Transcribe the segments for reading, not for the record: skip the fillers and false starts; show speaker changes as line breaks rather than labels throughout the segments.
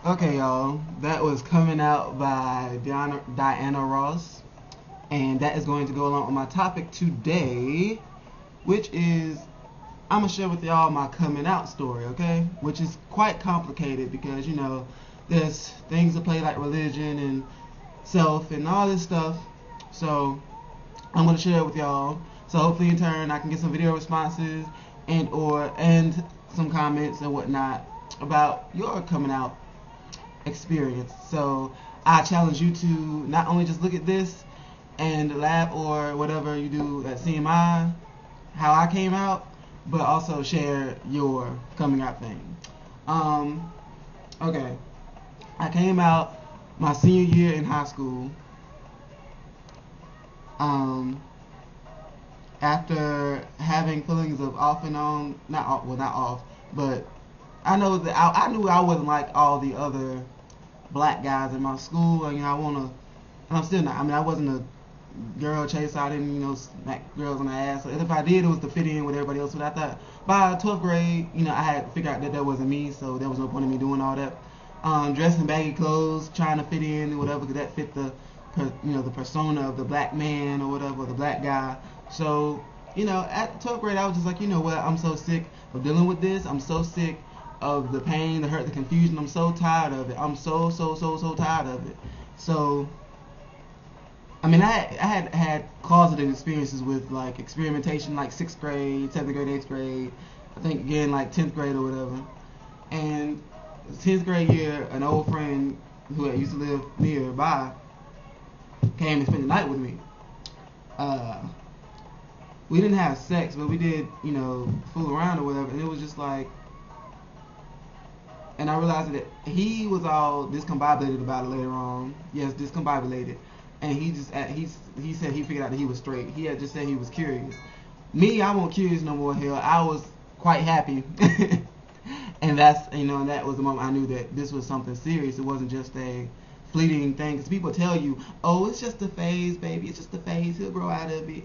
Okay, y'all. That was Coming Out by Diana Ross. And that is going to go along with my topic today, which is I'm going to share with y'all my coming out story, okay? Which is quite complicated because, there's things that play like religion and self and all this stuff. So I'm going to share it with y'all. So hopefully in turn I can get some video responses and some comments and whatnot about your coming out experience. So I challenge you to not only just look at this and laugh or whatever you do at CMI, how I came out, but also share your coming out thing. Um, okay, I came out my senior year in high school. Um, After having feelings of off and on, not off, well, not off, but I know that I knew I wasn't like all the other black guys in my school. I wanna, and I'm still not. I mean, I wasn't a girl chaser. I didn't, smack girls on the ass. So if I did, it was to fit in with everybody else. But I thought by 12th grade, I had figured out that that wasn't me. So there was no point in me doing all that. Dressing baggy clothes, trying to fit in, whatever, because that fit the persona of the black man or whatever, the black guy. So, at 12th grade, I was just like, you know what? I'm so sick of dealing with this. I'm so sick of the pain, the hurt, the confusion. I'm so tired of it. I'm so tired of it. So, I mean, I had closeted experiences with like experimentation, like 6th grade, 7th grade, 8th grade. I think again like 10th grade or whatever. And 10th grade year, an old friend who used to live nearby came and spent the night with me. Uh, we didn't have sex, but we did, fool around or whatever. And it was just like, and I realized that he was all discombobulated about it later on. Yes, discombobulated. And he said he figured out that he was straight. He had just said he was curious. Me, I wasn't curious no more. Hell, I was quite happy. And and that was the moment I knew that this was something serious. It wasn't just a fleeting thing. Because people tell you, oh, it's just a phase, baby. It's just a phase. He'll grow out of it.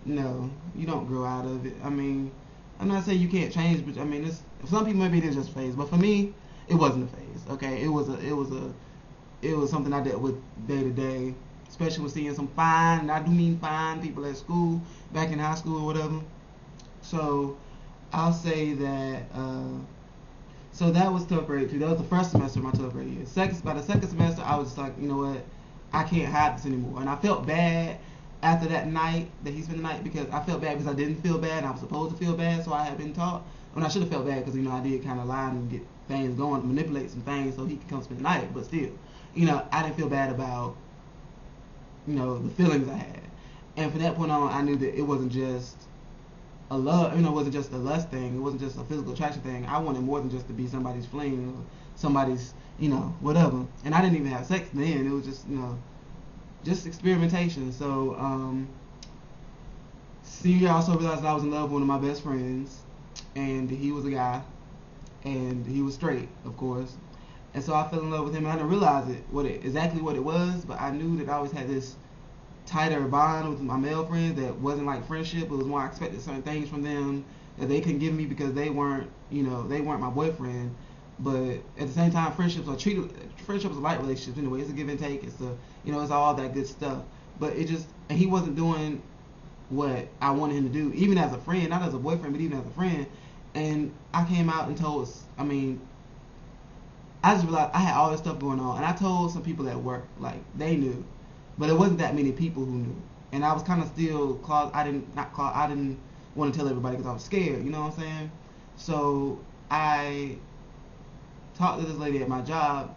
No, you don't grow out of it. I mean, I'm not saying you can't change, but I mean, for some people maybe it is just a phase. But for me, it wasn't a phase. Okay, it was something I dealt with day to day, especially with seeing some fine, and I do mean fine people at school, back in high school or whatever. So I'll say that. So that was 12th grade too. That was the first semester of my 12th grade year. By the second semester, I was just like, you know what, I can't hide this anymore. And I felt bad after that night that he spent the night because I felt bad because I didn't feel bad and I was supposed to feel bad, so I had been taught. When I should have felt bad because I did kind of lie and get things going, manipulate some things so he could come spend the night. But still, I didn't feel bad about the feelings I had. And from that point on, I knew that it wasn't just a love, it wasn't just a lust thing. It wasn't just a physical attraction thing. I wanted more than just to be somebody's fling or somebody's, whatever. And I didn't even have sex then. It was just experimentation. So, senior, I also realized that I was in love with one of my best friends, and he was a guy, and he was straight, of course. And so I fell in love with him, and I didn't realize exactly what it was, but I knew that I always had this tighter bond with my male friends that wasn't like friendship. It was more I expected certain things from them that they couldn't give me because they weren't, they weren't my boyfriend. But at the same time, friendships are like relationships anyway. It's a give and take. It's all that good stuff. But and he wasn't doing what I wanted him to do, even as a friend, not as a boyfriend, but even as a friend. And I came out and I just realized I had all this stuff going on, and I told some people at work, like they knew, but it wasn't that many people who knew, and I was kind of still I didn't want to tell everybody because I was scared. You know what I'm saying? So I talked to this lady at my job.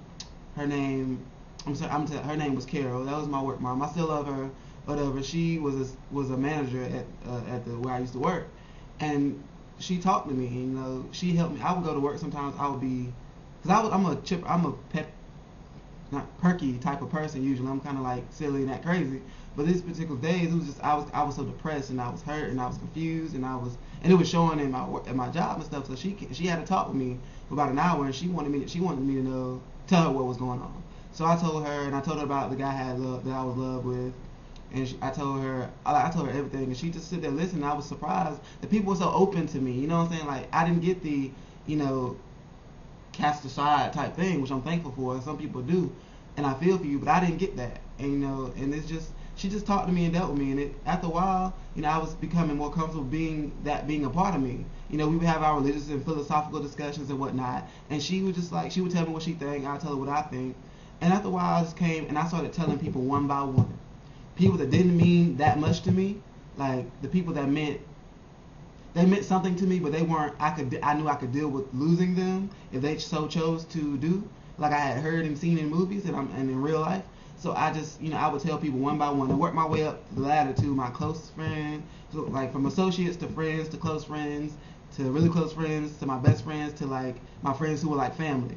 Her name, her name was Carol. That was my work mom. I still love her. Whatever. She was a manager at the where I used to work, and she talked to me. She helped me. I would go to work sometimes. I would be, cause I'm a pep, not perky type of person usually. I'm kind of like silly and that crazy. But these particular days, it was just I was so depressed and I was hurt and I was confused and it was showing in my at my job and stuff. So she had to talk with me for about an hour and she wanted me to tell her what was going on. So I told her and I told her about the guy that I was in love with. And I told her everything, and she just sit there listening. I was surprised that people were so open to me. You know what I'm saying? Like I didn't get the, you know, cast aside type thing, which I'm thankful for, and some people do, and I feel for you, but I didn't get that, and and it's just she just talked to me and dealt with me, and after a while, I was becoming more comfortable being a part of me. We would have our religious and philosophical discussions and whatnot, and she would just she would tell me what she think, I tell her what I think, and after a while, I just came and I started telling people one by one, people that didn't mean that much to me, like the people that meant something to me, but they weren't. I knew I could deal with losing them if they so chose to do, like I had heard and seen in movies and in real life. So I just, I would tell people one by one and work my way up the ladder to my close friends, so like from associates to friends to close friends to really close friends to my best friends to like my friends who were like family,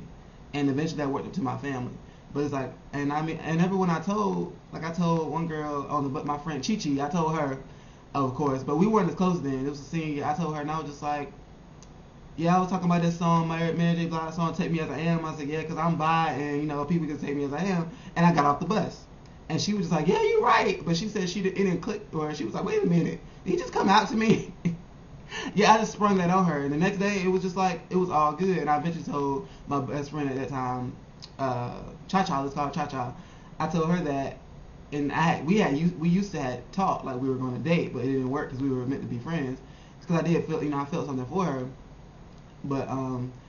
and eventually that worked up to my family. But it's like, and everyone I told one girl my friend Chi Chi, I told her, of course, but we weren't as close then. It was a senior year. I told her, and I was just like, yeah, I was talking about this song, Mary J. Blige song, Take Me As I Am. I said, yeah, because I'm bi, and, people can take me as I am. And I got off the bus. And she was just like, yeah, you're right. But she said it didn't click for her. She was like, wait a minute. Did he just come out to me? Yeah, I just sprung that on her. And the next day, it was just like, it was all good. And I eventually told my best friend at that time, Cha-Cha, let's call her Cha-Cha. I told her that, and we used to have talked like we were going to date, but it didn't work because we were meant to be friends. Because I did feel, I felt something for her. But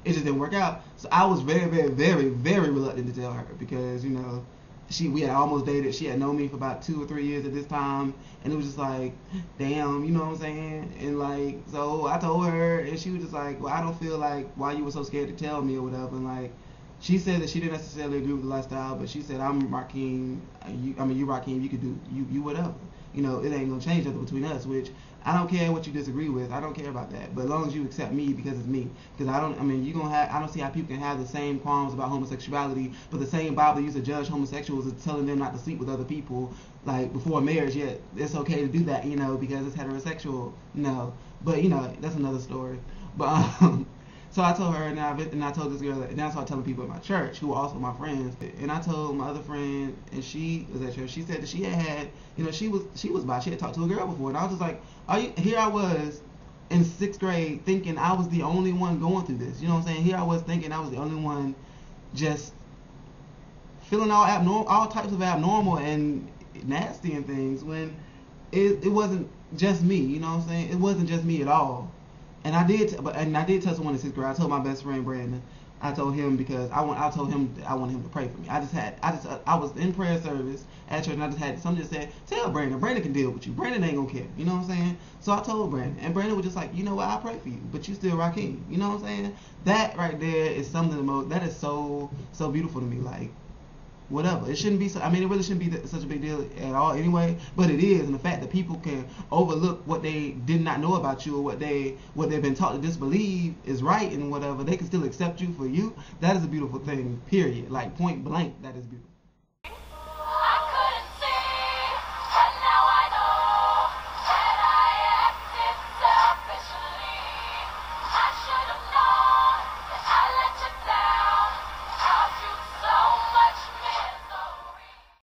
it just didn't work out. So I was very, very, very, very reluctant to tell her because, we had almost dated. She had known me for about 2 or 3 years at this time. And it was just like, damn, you know what I'm saying? And like, so I told her and she was just like, well, I don't feel like why you were so scared to tell me or whatever. And like, she said that she didn't necessarily agree with the lifestyle, but she said, I'm Rakeem, you Rakeem, you could do, you whatever. It ain't gonna change nothing between us, which I don't care what you disagree with. I don't care about that. But as long as you accept me because it's me. Because I don't see how people can have the same qualms about homosexuality, but the same Bible used to judge homosexuals is telling them not to sleep with other people, like before marriage, yet it's okay to do that, because it's heterosexual. No. But, that's another story. But, so I told her, and I told this girl, and I started telling people at my church, who were also my friends. And I told my other friend, and she was at church. She said that she had, she was bi. She had talked to a girl before, and I was just like, here I was in 6th grade thinking I was the only one going through this. You know what I'm saying? Here I was thinking I was the only one, just feeling all types of abnormal and nasty and things when it wasn't just me. You know what I'm saying? It wasn't just me at all. And I did tell someone in 6th grade. I told my best friend Brandon. I told him because I told him that I wanted him to pray for me. I was in prayer service at church, and I just had someone just said, tell Brandon can deal with you. Brandon ain't gonna care. You know what I'm saying? So I told Brandon, and Brandon was just like, you know what? I pray for you, but you still Rakeem. You know what I'm saying? That right there is something that is so beautiful to me. Like, whatever. It shouldn't be so. It really shouldn't be such a big deal at all anyway. But it is, and the fact that people can overlook what they did not know about you or what they've been taught to disbelieve is right and whatever, they can still accept you for you. That is a beautiful thing. Period. Like point blank, that is beautiful.